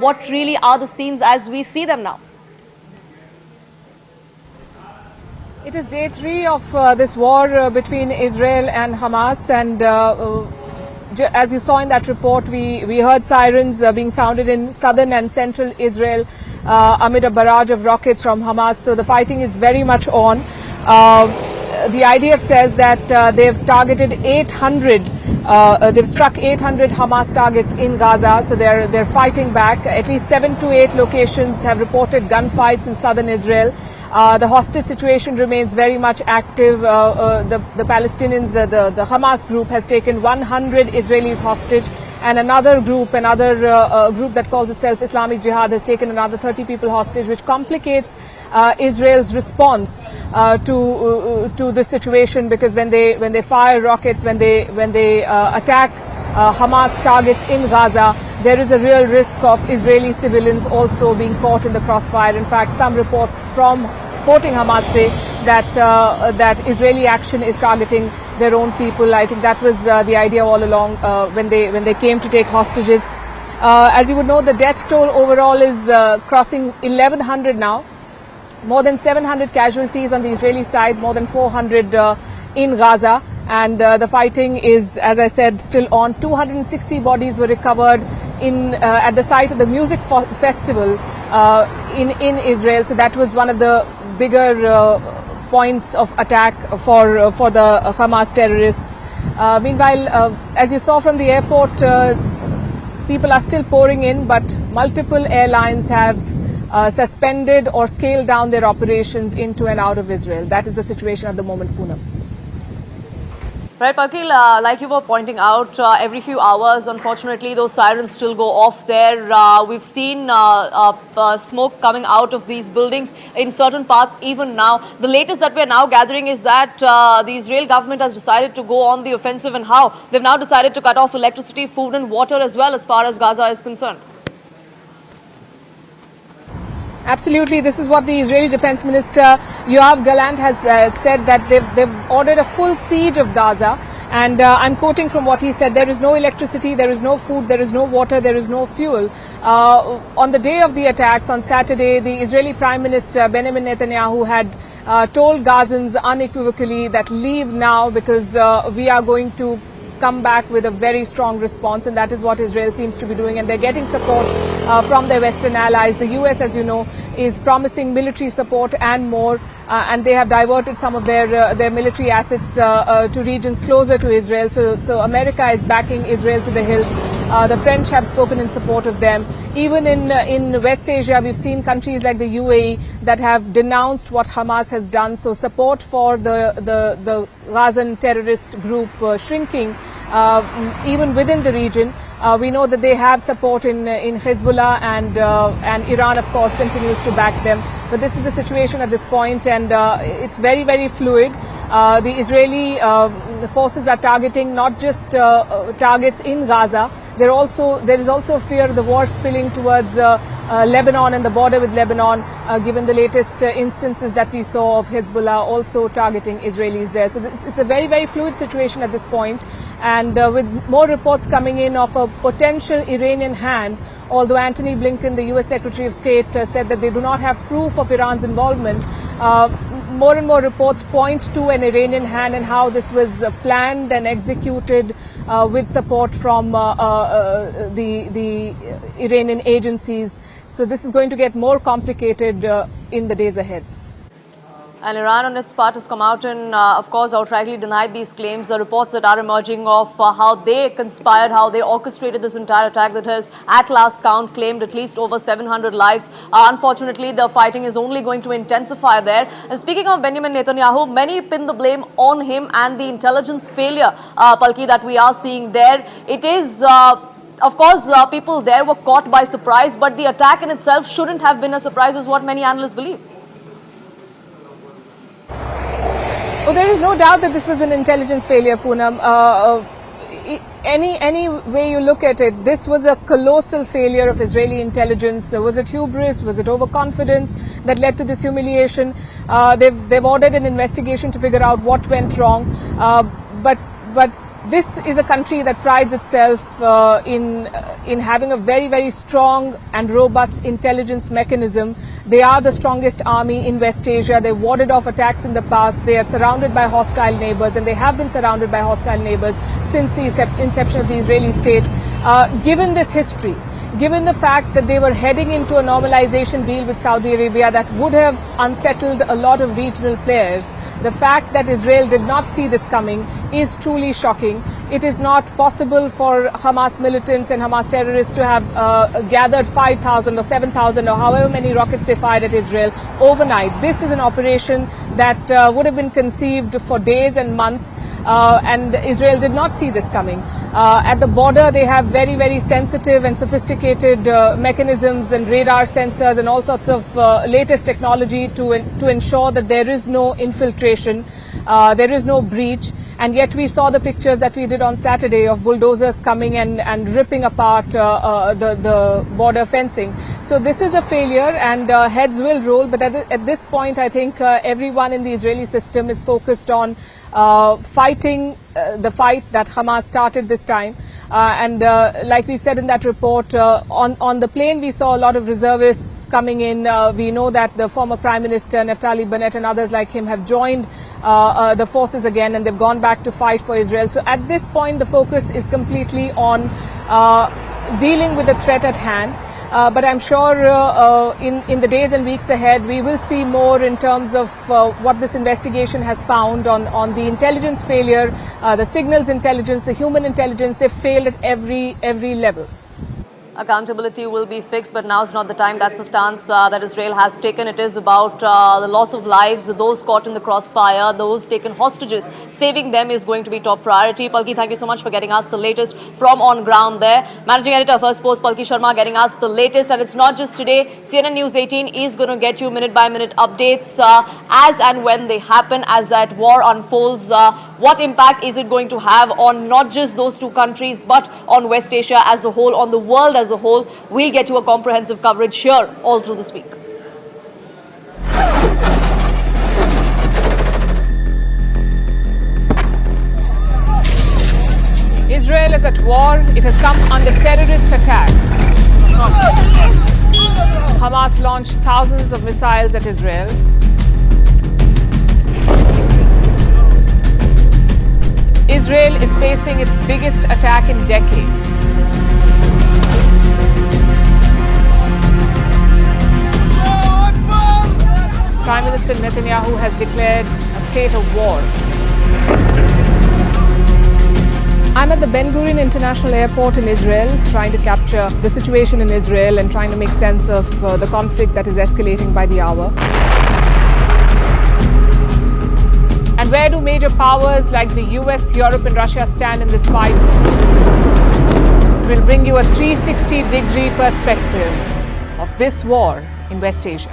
What really are the scenes as we see them now? It is day 3 of this war between Israel and Hamas, and as you saw in that report, we heard sirens being sounded in southern and central Israel amid a barrage of rockets from Hamas. So the fighting is very much on. The IDF says that they've targeted 800. They've struck 800 Hamas targets in Gaza, so they're fighting back. At least 7 to 8 locations have reported gunfights in southern Israel. The hostage situation remains very much active. The Palestinians, the Hamas group, has taken 100 Israelis hostage, and another group that calls itself Islamic Jihad has taken another 30 people hostage, which complicates Israel's response to this situation, because when they fire rockets, when they attack Hamas targets in Gaza, there is a real risk of Israeli civilians also being caught in the crossfire. In fact, some reports from quoting Hamas say that Israeli action is targeting their own people. I think that was the idea all along when they came to take hostages. As you would know, the death toll overall is crossing 1,100 now. More than 700 casualties on the Israeli side, more than 400 in Gaza. And the fighting is, as I said, still on. 260 bodies were recovered at the site of the music festival in Israel. So that was one of the bigger points of attack for the Hamas terrorists. Meanwhile, as you saw from the airport, people are still pouring in, but multiple airlines have suspended or scaled down their operations into and out of Israel. That is the situation at the moment, Poonam. Right, Palki, like you were pointing out, every few hours, unfortunately, those sirens still go off there. We've seen smoke coming out of these buildings in certain parts even now. The latest that we're now gathering is that the Israel government has decided to go on the offensive, and how they've now decided to cut off electricity, food and water as well, as far as Gaza is concerned. Absolutely. This is what the Israeli Defense Minister Yoav Gallant has said, that they've ordered a full siege of Gaza. And I'm quoting from what he said: there is no electricity, there is no food, there is no water, there is no fuel. On the day of the attacks, on Saturday, the Israeli Prime Minister Benjamin Netanyahu had told Gazans unequivocally that leave now, because we are going to come back with a very strong response, and that is what Israel seems to be doing, and they're getting support from their Western allies. The US, as you know, is promising military support and more, and they have diverted some of their military assets to regions closer to Israel. So America is backing Israel to the hilt. The French have spoken in support of them. Even in West Asia, we've seen countries like the UAE that have denounced what Hamas has done. So support for the Gazan terrorist group shrinking even within the region. We know that they have support in Hezbollah, and Iran, of course, continues to back them. But this is the situation at this point, and it's very, very fluid. The Israeli forces are targeting not just targets in Gaza. There is also fear of the war spilling towards Lebanon and the border with Lebanon, given the latest instances that we saw of Hezbollah also targeting Israelis there. So it's a very, very fluid situation at this point, and with more reports coming in of a potential Iranian hand, although Antony Blinken, the US Secretary of State, said that they do not have proof of Iran's involvement. More and more reports point to an Iranian hand, and how this was planned and executed with support from the Iranian agencies. So this is going to get more complicated in the days ahead. And Iran, on its part, has come out and, of course, outrightly denied these claims. The reports that are emerging of how they conspired, how they orchestrated this entire attack that has, at last count, claimed at least over 700 lives. Unfortunately, the fighting is only going to intensify there. And speaking of Benjamin Netanyahu, many pin the blame on him and the intelligence failure, Palki, that we are seeing there. It is... of course, people there were caught by surprise, but the attack in itself shouldn't have been a surprise, is what many analysts believe. Oh, there is no doubt that this was an intelligence failure, Poonam. Any way you look at it, this was a colossal failure of Israeli intelligence. Was it hubris? Was it overconfidence that led to this humiliation? They've ordered an investigation to figure out what went wrong. But This is a country that prides itself in having a very, very strong and robust intelligence mechanism. They are the strongest army in West Asia. They warded off attacks in the past. They are surrounded by hostile neighbors, and they have been surrounded by hostile neighbors since the inception of the Israeli state. Given this history, given the fact that they were heading into a normalization deal with Saudi Arabia that would have unsettled a lot of regional players, the fact that Israel did not see this coming is truly shocking. It is not possible for Hamas militants and Hamas terrorists to have gathered 5,000 or 7,000 or however many rockets they fired at Israel overnight. This is an operation that would have been conceived for days and months, and Israel did not see this coming. At the border, they have very, very sensitive and sophisticated mechanisms and radar sensors and all sorts of latest technology to ensure that there is no infiltration, there is no breach. And yet we saw the pictures that we did on Saturday of bulldozers coming and ripping apart the border fencing. So this is a failure, and heads will roll. But at this point, I think everyone in the Israeli system is focused on fighting the fight that Hamas started this time. And like we said in that report, on the plane we saw a lot of reservists coming in. We know that the former Prime Minister Naftali Bennett and others like him have joined the forces again, and they've gone back to fight for Israel. So at this point the focus is completely on dealing with the threat at hand. But I'm sure in the days and weeks ahead, we will see more in terms of what this investigation has found on the intelligence failure, the signals intelligence, the human intelligence. They've failed at every level. Accountability will be fixed, but now is not the time. That's the stance that Israel has taken. It is about the loss of lives, those caught in the crossfire, those taken hostages. Saving them is going to be top priority. Palki, thank you so much for getting us the latest from on ground there. Managing Editor, First Post, Palki Sharma, getting us the latest. And it's not just today. CNN News 18 is going to get you minute-by-minute updates as and when they happen, as that war unfolds. What impact is it going to have on not just those two countries, but on West Asia as a whole, on the world as a whole? We'll get you a comprehensive coverage here all through this week. Israel is at war. It has come under terrorist attacks. Hamas launched thousands of missiles at Israel. Israel is facing its biggest attack in decades. Prime Minister Netanyahu has declared a state of war. I'm at the Ben Gurion International Airport in Israel, trying to capture the situation in Israel and trying to make sense of the conflict that is escalating by the hour. And where do major powers like the US, Europe and Russia stand in this fight? We'll bring you a 360-degree perspective of this war in West Asia.